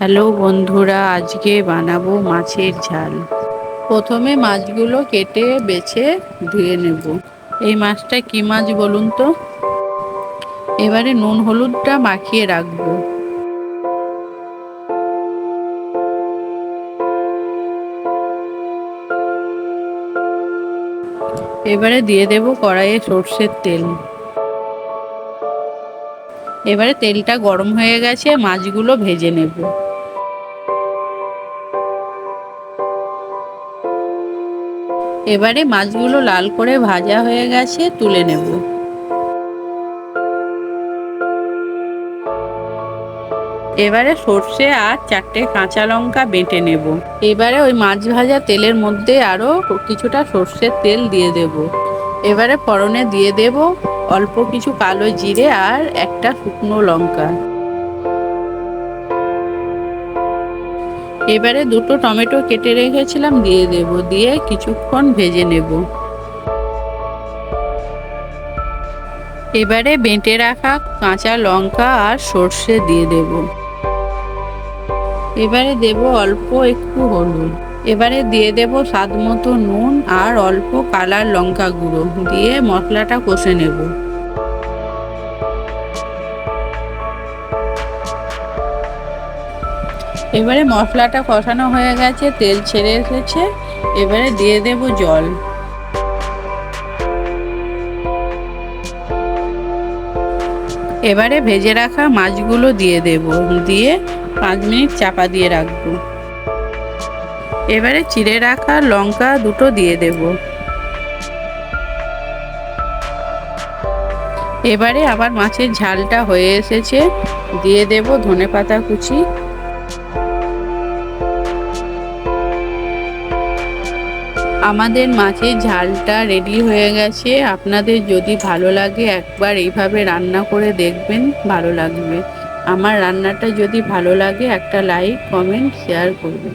Hello বন্ধুরা, আজকে বানাবো মাছের ঝাল। প্রথমে মাছগুলো কেটে বেছে ধুয়ে নেব। এই মাছটা কি মাছ বলুন তো? এবারে নুন হলুদটা মাখিয়ে রাখবো। এবারে দিয়ে দেব কড়াইয়ে সর্ষের তেল। এবারে তেলটা গরম হয়ে গেছে, মাছগুলো ভেজে নেব। এবারে মাছগুলো লাল করে ভাজা হয়ে গেছে, তুলে নেব। এবারে সর্ষে আর 4টে কাঁচা লঙ্কা বেটে নেব। এবারে ওই মাছ ভাজা তেলের মধ্যে আরো কিছুটা সর্ষের তেল দিয়ে দেব। এবারে ফোড়নে দিয়ে দেব অল্প কিছু কালো জিরে আর একটা শুকনো লঙ্কা। এবারে দুটো টমেটো কেটে রেখেছিলাম দিয়ে দেব, দিয়ে কিছুক্ষণ ভেজে নেব। এবারে বেটে রাখা কাঁচা লঙ্কা আর সর্ষে দিয়ে দেব। এবারে দেব অল্প একটু হলুদ। এবারে দিয়ে দেব স্বাদ মতো নুন আর অল্প কালার লঙ্কা গুঁড়ো দিয়ে মশলাটা কষে নেব। এবারে মশলাটা কষানো হয়ে গেছে, তেল ছেড়ে এসেছে। এবারে দিয়ে দেব জল। এবারে ভেজে রাখা মাছগুলো দিয়ে দেব, দিয়ে 5 মিনিট চাপা দিয়ে রাখবো। এবারে চিড়ে রাখা লঙ্কা দুটো দিয়ে দেব। এবারে আবার মাছের ঝালটা হয়ে এসেছে, দিয়ে দেব ধনেপাতা কুচি। আমাদের মাছের ঝালটা রেডি হয়ে গেছে। আপনাদের যদি ভালো লাগে একবার এইভাবে রান্না করে দেখবেন, ভালো লাগবে। আমার রান্নাটা যদি ভালো লাগে একটা লাইক, কমেন্ট, শেয়ার করবেন।